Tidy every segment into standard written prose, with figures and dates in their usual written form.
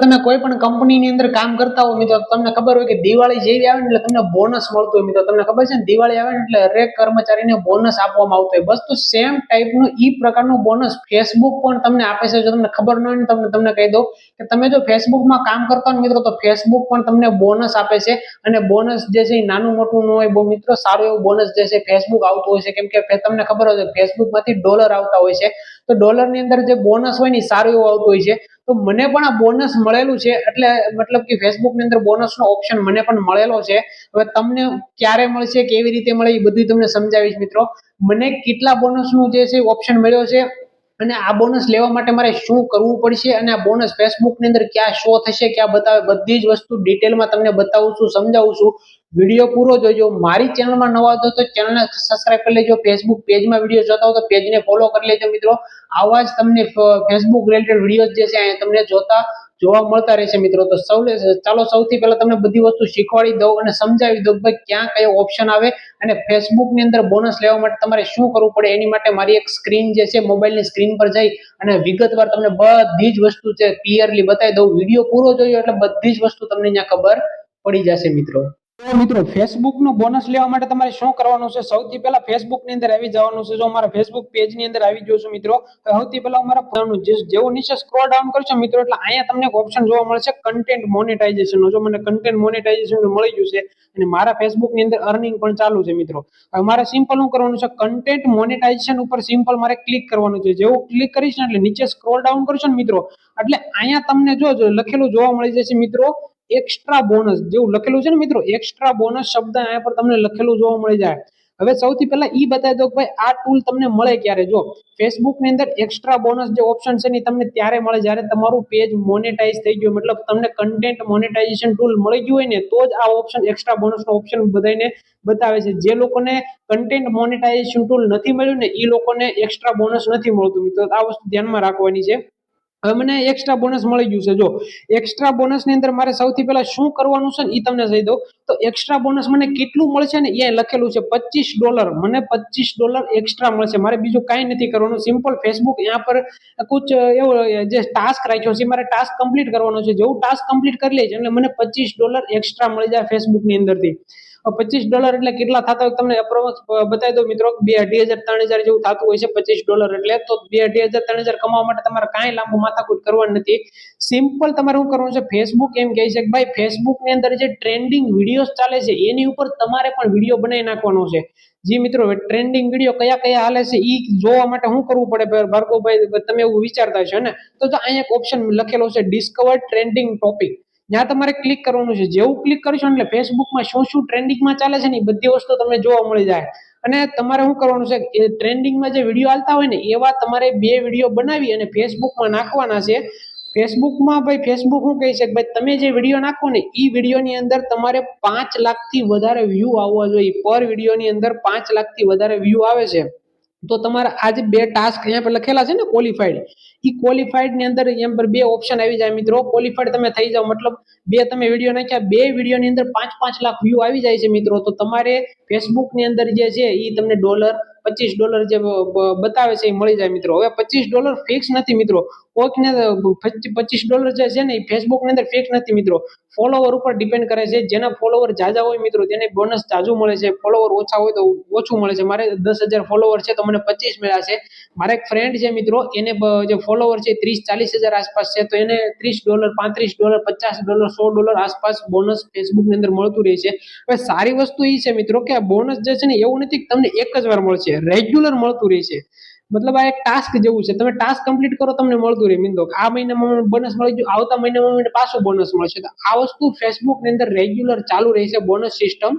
તમે કોઈ પણ કંપનીની અંદર કામ કરતા હો મિત્રો, તમને ખબર હોય કે દિવાળી જેવી આવે ને એટલે તમને બોનસ મળતું હોય મિત્રો. તમને ખબર છે ને, દિવાળી આવે ને એટલે દરેક કર્મચારીને બોનસ આપવામાં આવતું હોય. બસ તો સેમ ટાઈપનું ઈ પ્રકારનું બોનસ ફેસબુક પણ તમને આપે છે. જો તમને ખબર ન હોય ને, તમને કહી દઉં કે તમે જો ફેસબુકમાં કામ કરતા હો મિત્રો, તો ફેસબુક પણ તમને બોનસ આપે છે. અને બોનસ જે છે એ નાનું મોટું ન હોય, બહુ મિત્રો સારું એવું બોનસ જે છે ફેસબુક આવતું હોય છે. કેમ કે તમને ખબર હોય કે ફેસબુક માંથી ડોલર આવતા હોય છે, તો ડોલર ની અંદર જે બોનસ હોય ને સારું એવું આવતું હોય છે. તો મને પણ આ બોનસ મળેલું છે, એટલે મતલબ કે ફેસબુક ની અંદર બોનસ નો ઓપ્શન મને પણ મળેલો છે. હવે તમને ક્યારે મળશે, કેવી રીતે મળે, એ બધું તમને સમજાવીશ મિત્રો. મને કેટલા બોનસ નું જે છે ઓપ્શન મળ્યો છે, અને આ બોનસ લેવા માટે મારે શું કરવું પડશે, અને આ બોનસ ફેસબુક ની અંદર ક્યાં શો થશે, ક્યાં બતાવે, બધી જ વસ્તુ ડિટેલમાં તમને બતાવું છું, સમજાવું છું. વિડીયો પૂરો જોજો. મારી ચેનલમાં નવા હતો તો ચેનલને સબસ્ક્રાઇબ કરી લેજો. ફેસબુક પેજમાં વિડીયો જોતા હો તો પેજને ફોલો કરી લેજો મિત્રો. આવા જ તમને ફેસબુક રિલેટેડ વિડીયો જે છે તમને જોવા મળતા રહેશે મિત્રો. તો ચાલો સૌથી પહેલા તમને બધી વસ્તુ શીખવાડી દઉં અને સમજાવી દઉં કે ક્યાં કયો ઓપ્શન આવે, અને ફેસબુક ની અંદર બોનસ લેવા માટે તમારે શું કરવું પડે. એની માટે મારી એક સ્ક્રીન જે છે, મોબાઈલની સ્ક્રીન પર જઈ અને વિગતવાર તમને બધી જ વસ્તુ છે ક્લિયરલી બતાવી દઉં. વિડીયો પૂરો જોયો એટલે બધી જ વસ્તુ તમને અહીંયા ખબર પડી જશે મિત્રો. તો મિત્રો, ફેસબુક નું બોનસ લેવા માટે તમારે શું કરવાનું છે, સૌથી પહેલા ફેસબુક ની અંદર આવી જવાનું છે. જો અમારા ફેસબુક પેજ ની અંદર આવી ગયો છું મિત્રો, સૌથી પહેલા અમારા ફોનનું જેવું નીચે સ્ક્રોલ ડાઉન કરશો મિત્રો, એટલે અહીંયા તમને એક ઓપ્શન જોવા મળશે કન્ટેન્ટ મોનેટાઇઝેશન નો. જો મને કન્ટેન્ટ મોનેટાઇઝેશન મળી ગયું છે, અને મારા ફેસબુક ની અંદર અર્નિંગ પણ ચાલુ છે મિત્રો. હવે મારે સિમ્પલ શું કરવાનું છે, કન્ટેન્ટ મોનેટાઇઝેશન ઉપર સિમ્પલ મારે ક્લિક કરવાનું છે. જેવું ક્લિક કરીશ ને એટલે નીચે સ્ક્રોલ ડાઉન કરશો ને મિત્રો, એટલે અહીંયા તમને જો લખેલું જોવા મળી જશે મિત્રો, એક્સ્ટ્રા બોનસ. જેવું લખેલું છે ને મિત્રો, એક્સ્ટ્રા બોનસ શબ્દ અહીંયા પર તમને લખેલું જોવા મળી જાય. હવે સૌથી પહેલા ઈ બતાવી દો કે ભાઈ આ ટૂલ તમને મળે ક્યારે. જો ફેસબુક ની અંદર એક્સ્ટ્રા બોનસ જે ઓપ્શન છે ને તમને ત્યારે મળે જ્યારે તમારું પેજ મોનેટાઇઝ થઈ ગયું, મતલબ તમને કન્ટેન્ટ મોનેટાઇઝેશન ટૂલ મળી ગયું હોય ને, તો જ આ ઓપ્શન એક્સ્ટ્રા બોનસ નો ઓપ્શન બધાને બતાવે છે. જે લોકોને કન્ટેન્ટ મોનેટાઇઝેશન ટૂલ નથી મળ્યું ને, એ લોકોને એક્સ્ટ્રા બોનસ નથી મળતું મિત્રો. આ વસ્તુ ધ્યાનમાં રાખવાની છે. હવે મને એક્સ્ટ્રા બોનસ મળી ગયું છે. જો એક્સ્ટ્રા બોનસ ની અંદર મારે સૌથી પહેલા શું કરવાનું છે ને એ તમને કહી દઉં. તો એક્સ્ટ્રા બોનસ મને કેટલું મળશે ને, એ લખેલું છે $25. મને $25 એક્સ્ટ્રા મળશે. મારે બીજું કાંઈ નથી કરવાનું. સિમ્પલ ફેસબુક यहाँ पर कुछ એવો જે ટાસ્ક રાખ્યો છે, મારે ટાસ્ક કમ્પ્લીટ કરવાનો છે. જેવું ટાસ્ક કમ્પ્લીટ કરી લઈશ એટલે મને $25 એક્સ્ટ્રા મળી જાય ફેસબુક ની અંદરથી. $25 એટલે કેટલા થતા હોય તમને અપ્રોક્સ બતાવી દો મિત્રો, 2,500-3,000 જેવું થતું હોય છે $25 એટલે. તો 2,500-3,000 કમાવા માટે તમારે કાંઈ લાંબુ માથાકૂટ કરવાનું નથી. સિમ્પલ તમારે શું કરવાનું છે, ફેસબુક એમ કહે છે કે ભાઈ ફેસબુક ની અંદર જે ટ્રેન્ડિંગ વિડીયો ચાલે છે એની ઉપર તમારે પણ વિડીયો બનાવી નાખવાનો છે. જી મિત્રો, ટ્રેન્ડિંગ વિડીયો કયા કયા હાલે છે એ જોવા માટે શું કરવું પડે ભાર્ગવભાઈ, તમે એવું વિચારતા છો ને, તો અહીંયા એક ઓપ્શન લખેલો છે ડિસ્કવર ટ્રેન્ડિંગ ટોપિક. ત્યાં તમારે ક્લિક કરવાનું છે. જેવું ક્લિક કરશો એટલે ફેસબુકમાં શું શું ટ્રેન્ડિંગમાં ચાલે છે ને એ બધી વસ્તુ તમને જોવા મળી જાય. અને તમારે શું કરવાનું છે, ટ્રેન્ડિંગમાં જે વિડીયો આવતા હોય ને એવા તમારે 2 વિડીયો બનાવી અને ફેસબુકમાં નાખવાના છે. ફેસબુકમાં ભાઈ ફેસબુક શું કહે છે કે ભાઈ તમે જે વિડીયો નાખો ને એ વિડીયોની અંદર તમારે 5 લાખથી વધારે વ્યૂ આવવા જોઈએ. પર વિડીયોની અંદર 5 લાખથી વધારે વ્યૂ આવે છે તો તમારા આ જે 2 ટાસ્ક અહીંયા પર લખેલા છે ને ક્વોલિફાઈડ, એ ક્વોલિફાઈડ ની અંદર એમ પર 2 ઓપ્શન આવી જાય મિત્રો. ક્વોલિફાઈડ તમે થઈ જાવ, મતલબ 2 તમે વિડીયો નાખ્યા, 2 વિડીયોની અંદર 5-5 લાખ વ્યૂ આવી જાય છે મિત્રો. તો તમારે ફેસબુક ની અંદર જે છે એ તમને $25 જે બતાવે છે એ મળી જાય મિત્રો. હવે $25 ફિક્સ નથી મિત્રો. કોઈકને $25 જે છે ને એ ફેસબુક ની અંદર ફિક્સ નથી મિત્રો. ફોલોવર ઉપર ડિપેન્ડ કરે છે. જેના ફોલોવર જાજા હોય મિત્રો તેને બોનસ જાજુ મળે છે, ફોલોવર ઓછા હોય તો ઓછું મળે છે. મારે 10,000 ફોલોવર છે તો મને 25 મળ્યા છે. મારા એક ફ્રેન્ડ છે મિત્રો, એને જે ફોલોવર છે 30-40 હજાર આસપાસ છે, તો એને $30, $35, $50, $100 આસપાસ બોનસ ફેસબુક ની અંદર મળતું રહે છે. હવે સારી વસ્તુ એ છે મિત્રો કે આ બોનસ જે છે ને એવું નથી કે તમને એક જ વાર મળશે, રેગ્યુલર મળતું રહે છે. મતલબ આ એક ટાસ્ક જેવું છે, તમે ટાસ્ક કમ્પ્લીટ કરો તમને મળતું રહે. મીંદો આ મહિનામાં બોનસ મળી ગયું, આવતા મહિનામાં પાછું બોનસ મળશે. તો આ વસ્તુ ફેસબુક ની અંદર રેગ્યુલર ચાલુ રહે છે બોનસ સિસ્ટમ.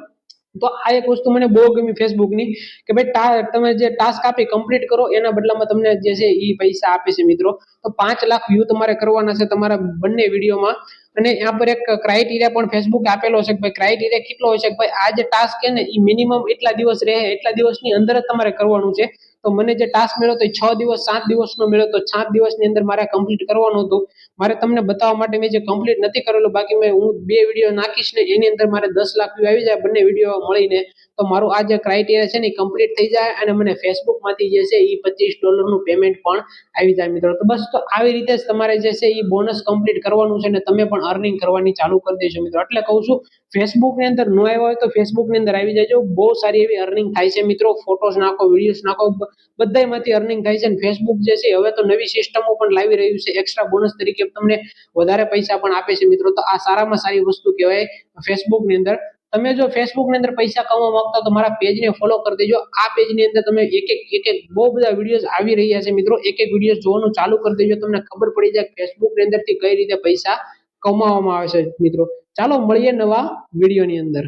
તો આ એક વસ્તુ મને બહુ ગમી ફેસબુકની કે ભાઈ તમે જે ટાસ્ક આપી કમ્પ્લીટ કરો એના બદલામાં તમને જે છે એ પૈસા આપે છે મિત્રો. તો 5 લાખ વ્યૂ તમારે કરવાના છે તમારા બંને વિડીયોમાં. અને यहाँ પર એક ક્રાઇટેરિયા પણ ફેસબુક આપેલો છે કે ભાઈ ક્રાઇટેરિયા કેટલો હોય છે કે ભાઈ આ જે ટાસ્ક છે ને એ મિનિમમ એટલા દિવસ રહે, એટલા દિવસની અંદર જ તમારે કરવાનું છે. તો મને જે ટાસ્ક મળ્યો તો 6 દિવસ 7 દિવસનો મળ્યો, તો 7 દિવસની અંદર મારે કમ્પ્લીટ કરવાનું હતું. મારે તમને બતાવવા માટે મેં જે કમ્પ્લીટ નથી કરેલું, બાકી હું 2 વિડીયો નાખીશ ને એની અંદર મારે 10 લાખ વ્યૂ આવી જાય બંને વિડીયો મળીને, તો મારું આ જે ક્રાઇટેરિયા છે ને કમ્પ્લીટ થઈ જાય અને મને ફેસબુક માંથી જે છે એ $25 નું પેમેન્ટ પણ આવી જાય મિત્રો. તો બસ તો આવી રીતે જ તમારે જે છે એ બોનસ કમ્પ્લીટ કરવાનું છે ને તમે પણ અર્નિંગ કરવાની ચાલુ કરી દેજો મિત્રો. એટલે કહું છું ફેસબુક ની અંદર નો આવ્યો હોય તો ફેસબુક ની અંદર આવી જાય, બહુ સારી એવી અર્નિંગ થાય છે મિત્રો. ફોટોસ નાખો, વિડીયોઝ નાખો, બધામાંથી અર્નિંગ થાય છે. ફેસબુક જે છે હવે તો નવી સિસ્ટમો પણ લાવી રહ્યું છે, એક્સ્ટ્રા બોનસ તરીકે તમને વધારે પૈસા પણ આપે છે મિત્રો. તો આ સારામાં સારી વસ્તુ કહેવાય ફેસબુક ની અંદર. તમે જો ફેસબુક ની અંદર પૈસા કમાવા માંગતા તો મારા પેજ ને ફોલો કરી દેજો. આ પેજ ની અંદર તમે એક બહુ બધા વિડીયોઝ આવી રહ્યા છે મિત્રો. એક વિડીયો જોવાનું ચાલુ કરી દેજો, તમને ખબર પડી જાય ફેસબુક ની અંદર થી કઈ રીતે પૈસા કમાવામાં આવે છે મિત્રો. ચાલો મળીએ નવા વિડીયો ની અંદર.